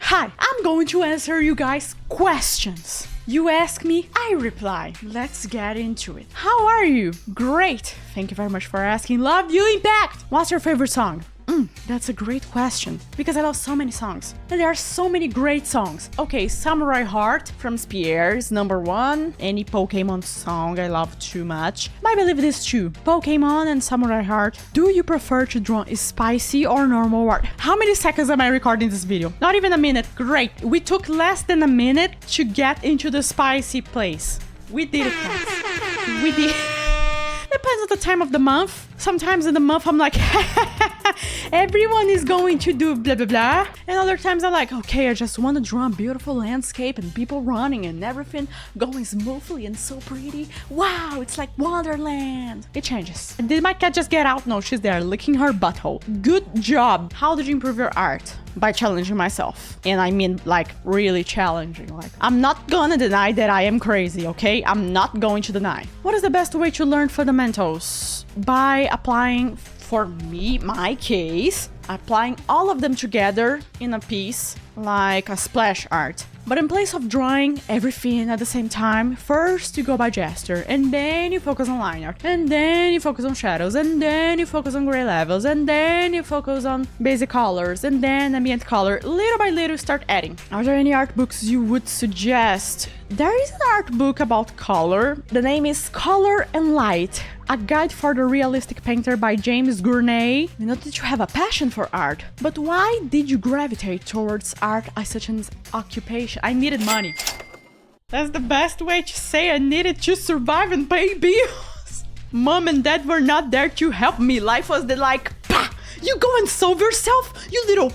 Hi, I'm going to answer you guys' questions. You ask me, I reply. Let's get into it. How are you? Great. Thank you very much for asking. Love you, Impact. What's your favorite song? That's a great question, because I love so many songs. And there are so many great songs. Okay, Samurai Heart from Spear is number 1. Any Pokemon song I love too much. I believe these two, Pokemon and Samurai Heart. Do you prefer to draw spicy or normal art? How many seconds am I recording this video? Not even a minute. Great. We took less than a minute to get into the spicy place. We did it, guys. We did. Depends on the time of the month. Sometimes in the month I'm like, everyone is going to do blah blah blah. And other times I'm like, okay, I just want to draw a beautiful landscape and people running and everything going smoothly and so pretty. Wow, it's like Wonderland. It changes. Did my cat just get out? No, she's there licking her butthole. Good job. How did you improve your art? By challenging myself. And I mean like really challenging. Like, I'm not gonna deny that I am crazy, okay? I'm not going to deny. What is the best way to learn fundamentals? By applying, for me, my case, applying all of them together in a piece, like a splash art. But in place of drawing everything at the same time, first you go by gesture, and then you focus on line art, and then you focus on shadows, and then you focus on gray levels, and then you focus on basic colors, and then ambient color. Little by little start adding. Are there any art books you would suggest? There is an art book about color. The name is Color and Light, a guide for the realistic painter by James Gurney. We know that you have a passion for art, but why did you gravitate towards art as such an occupation? I needed money. That's the best way to say I needed to survive and pay bills. Mom and dad were not there to help me. Life was the like, pah, you go and solve yourself, you little...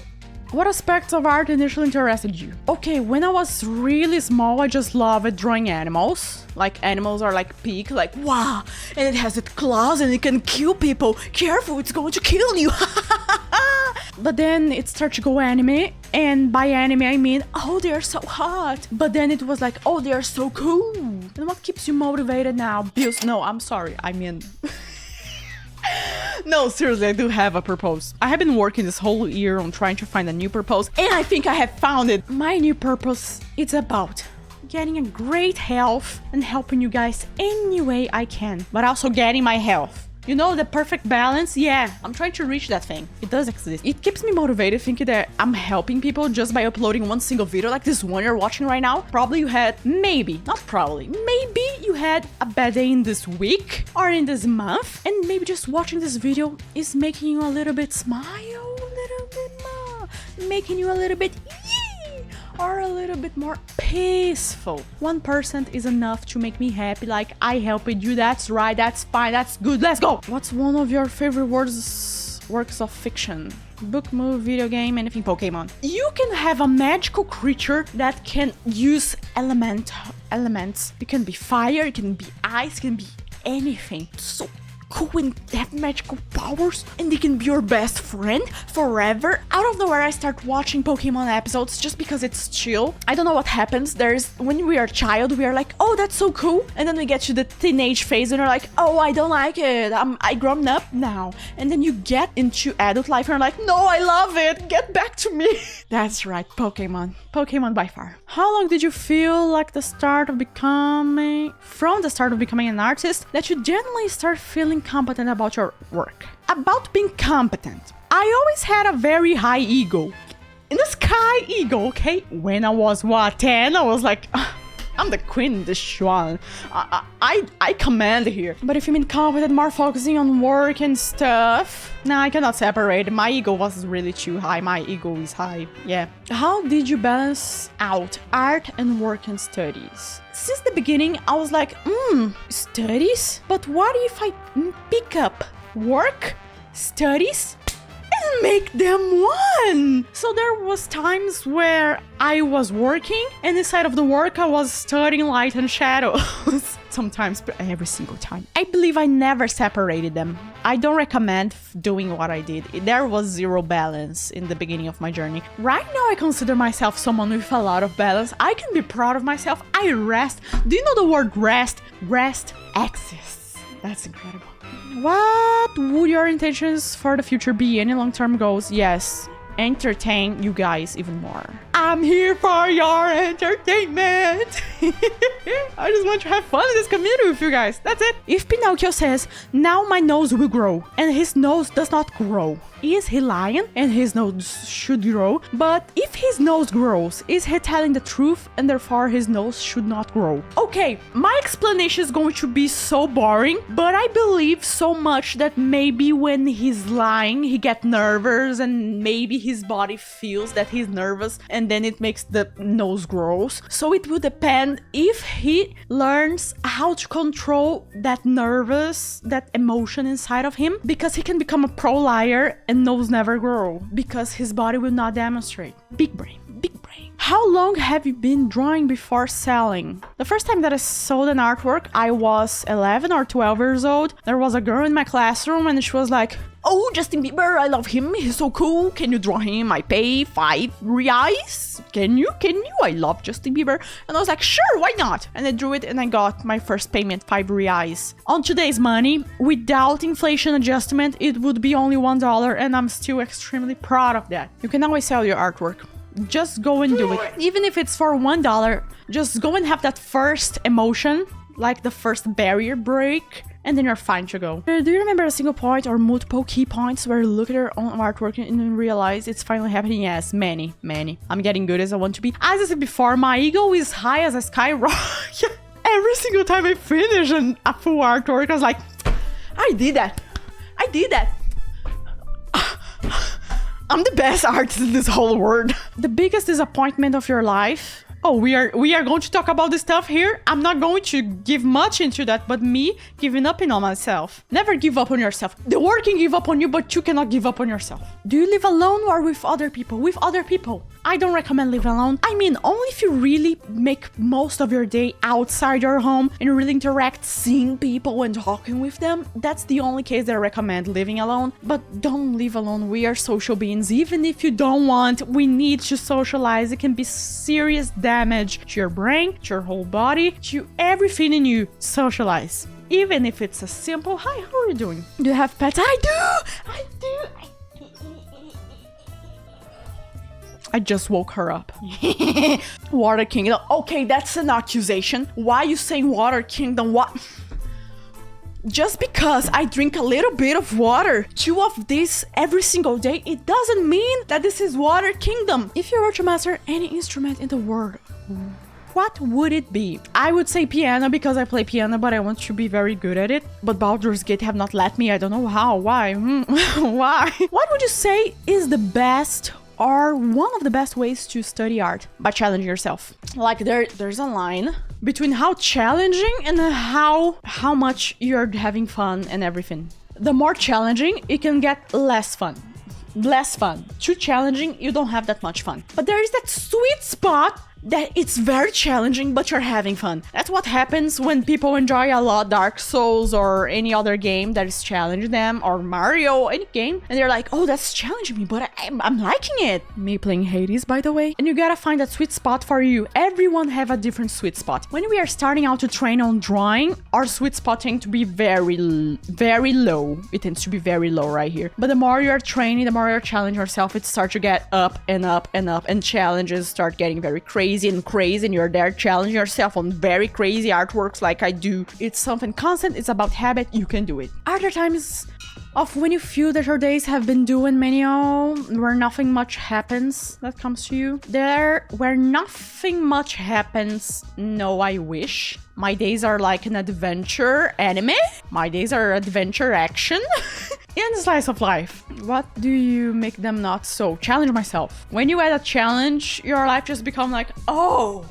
What aspects of art initially interested you? Okay, when I was really small, I just loved drawing animals. Like, animals are like pig, like, wow, and it has its claws and it can kill people. Careful, it's going to kill you. But then it started to go anime, and by anime I mean, oh, they are so hot. But then it was like, oh, they are so cool. And what keeps you motivated now? Bills? No, I'm sorry, I mean... No, seriously, I do have a purpose. I have been working this whole year on trying to find a new purpose, and I think I have found it. My new purpose is about getting a great health and helping you guys any way I can, but also getting my health. You know, the perfect balance? Yeah, I'm trying to reach that thing. It does exist. It keeps me motivated thinking that I'm helping people just by uploading one single video like this one you're watching right now. Probably you had, maybe, not probably, maybe you had a bad day in this week or in this month, and maybe just watching this video is making you a little bit smile, a little bit more, making you a little bit or a little bit more peaceful. 1% is enough to make me happy, like I helped you, that's right, that's fine, that's good, let's go! What's one of your favorite works of fiction? Book, movie, video game, anything Pokemon. You can have a magical creature that can use elements. It can be fire, it can be ice, it can be anything. So cool and have magical powers, and they can be your best friend forever. Out of nowhere I start watching Pokemon episodes just because it's chill. I don't know what happens. When we are a child we are like, oh, that's so cool, and then we get to the teenage phase and we're like, oh, I don't like it, I grown up now. And then you get into adult life and you're like, no, I love it, get back to me. That's right, Pokemon by far. How long did you feel like from the start of becoming an artist that you generally start feeling competent about your work? About being competent, I always had a very high ego. In the sky ego, okay? When I was, 10? I was like, I'm the queen, this one. I command here. But if you mean competent, more focusing on work and stuff, no, I cannot separate. My ego was really too high. My ego is high, yeah. How did you balance out art and work and studies? Since the beginning, I was like, studies? But what if I pick up work, studies, and make them one? So there was times where I was working, and inside of the work I was studying light and shadows. Sometimes, but every single time. I believe I never separated them. I don't recommend doing what I did. There was zero balance in the beginning of my journey. Right now I consider myself someone with a lot of balance. I can be proud of myself. I rest. Do you know the word rest? Rest exists. That's incredible. What would your intentions for the future be? Any long-term goals? Yes. entertain you guys even more. I'm here for your entertainment. I just want to have fun in this community with you guys. That's it. If Pinocchio says, now my nose will grow, and his nose does not grow, is he lying and his nose should grow? But if his nose grows, is he telling the truth and therefore his nose should not grow? Okay, my explanation is going to be so boring, but I believe so much that maybe when he's lying, he gets nervous and maybe his body feels that he's nervous and then it makes the nose grows. So it will depend if he learns how to control that that emotion inside of him, because he can become a pro liar and nose never grow because his body will not demonstrate. Big brain, big brain. How long have you been drawing before selling? The first time that I sold an artwork, I was 11 or 12 years old. There was a girl in my classroom and she was like, oh, Justin Bieber, I love him. He's so cool. Can you draw him? I pay 5 reais. Can you? I love Justin Bieber. And I was like, sure, why not? And I drew it and I got my first payment, 5 reais. On today's money, without inflation adjustment, it would be only $1 and I'm still extremely proud of that. You can always sell your artwork. Just go and do it. Even if it's for $1, just go and have that first emotion, like the first barrier break, and then you're fine to go. Do you remember a single point or multiple key points where you look at your own artwork and realize it's finally happening? Yes, many. I'm getting good as I want to be. As I said before, my ego is high as a sky rock. Every single time I finish a full artwork, I was like, I did that. I'm the best artist in this whole world. The biggest disappointment of your life. Oh, we are going to talk about this stuff here. I'm not going to give much into that, but me giving up on myself. Never give up on yourself. The world can give up on you, but you cannot give up on yourself. Do you live alone or with other people? With other people. I don't recommend living alone. I mean, only if you really make most of your day outside your home and really interact, seeing people and talking with them. That's the only case that I recommend living alone. But don't live alone. We are social beings. Even if you don't want, we need to socialize. It can be serious damage to your brain, to your whole body, to everything in you. Socialize. Even if it's a simple, hi, how are you doing? Do you have pets? I do. I just woke her up. Water Kingdom. Okay, that's an accusation. Why you saying Water Kingdom? What? Just because I drink a little bit of water, 2 of this every single day, it doesn't mean that this is Water Kingdom. If you were to master any instrument in the world, what would it be? I would say piano because I play piano, but I want to be very good at it. But Baldur's Gate have not let me. I don't know how. Why? Why? What would you say is the best or one of the best ways to study art? By challenging yourself. Like there's a line between how challenging and how much you're having fun and everything. The more challenging, it can get less fun. Too challenging, you don't have that much fun. But there is that sweet spot that it's very challenging, but you're having fun. That's what happens when people enjoy a lot Dark Souls or any other game that is challenging them, or Mario, any game, and they're like, oh, that's challenging me, but I'm liking it. Me playing Hades, by the way. And you gotta find that sweet spot for you. Everyone have a different sweet spot. When we are starting out to train on drawing, our sweet spot tends to be very low. It tends to be very low right here. But the more you're training, the more you're challenging yourself, it starts to get up and up and up, and challenges start getting very crazy, and you're there challenging yourself on very crazy artworks like I do. It's something constant. It's about habit. You can do it. Other times of when you feel that your days have been doing manual, where nothing much happens that comes to you. There, where nothing much happens, no, I wish. My days are like an adventure anime. My days are adventure action. And slice of life. What do you make them not so? Challenge myself. When you add a challenge, your life just becomes like, oh,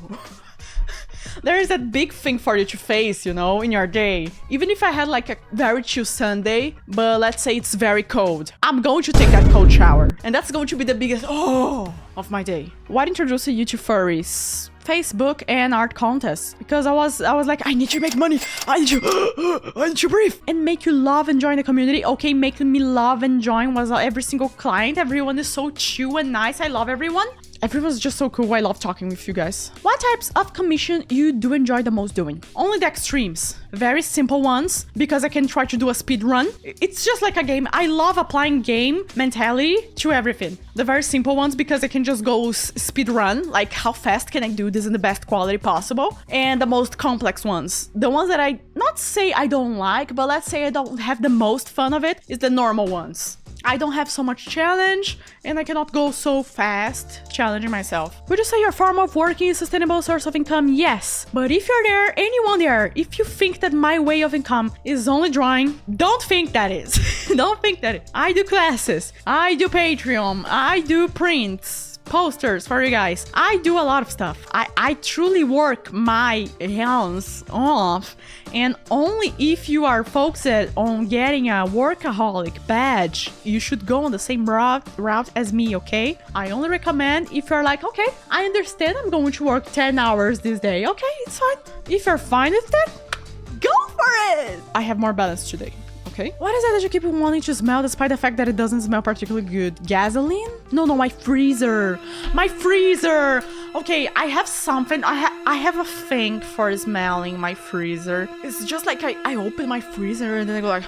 there is that big thing for you to face, you know, in your day. Even if I had like a very chill Sunday, but let's say it's very cold, I'm going to take that cold shower. And that's going to be the biggest, oh. of my day. What introduced you to furries? Facebook and art contests, because I was like, I need to make money, I need to breathe, and make you love and join the community. Okay, making me love and join was every single client. Everyone is so chill and nice. I love everyone. Everyone's just so cool. I love talking with you guys. What types of commission you do enjoy the most doing? Only the extremes. Very simple ones, because I can try to do a speed run. It's just like a game. I love applying game mentality to everything. The very simple ones, because I can just go speed run, like how fast can I do this in the best quality possible. And the most complex ones, the ones that I not say I don't like, but let's say I don't have the most fun of it, is the normal ones. I don't have so much challenge, and I cannot go so fast challenging myself. Would you say your form of working is a sustainable source of income? Yes. But if you're there, anyone there, if you think that my way of income is only drawing, don't think that is. Don't think that is. I do classes, I do Patreon, I do prints, posters for you guys. I do a lot of stuff. I truly work my hands off, and only if you are focused on getting a workaholic badge, you should go on the same route as me, okay? I only recommend if you're like, okay, I understand I'm going to work 10 hours this day. Okay, it's fine. If you're fine with that, go for it. I have more balance today. Okay. What is it that you keep wanting to smell despite the fact that it doesn't smell particularly good? Gasoline? No, my freezer. My freezer. Okay, I have something. I have a thing for smelling my freezer. It's just like I open my freezer and then I go like,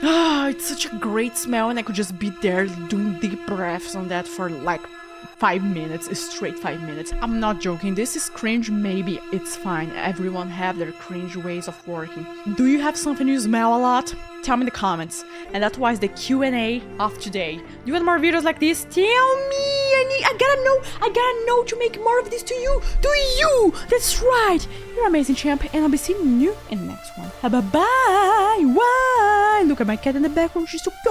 ah, it's such a great smell, and I could just be there doing deep breaths on that for like 5 minutes, straight 5 minutes. I'm not joking. This is cringe. Maybe it's fine. Everyone have their cringe ways of working. Do you have something you smell a lot? Tell me in the comments. And that was the Q&A of today. Do you want more videos like this? Tell me. I gotta know to make more of this to you. That's right. You're an amazing champ, and I'll be seeing you in the next one. Bye bye. Look at my cat in the background. She's so cute.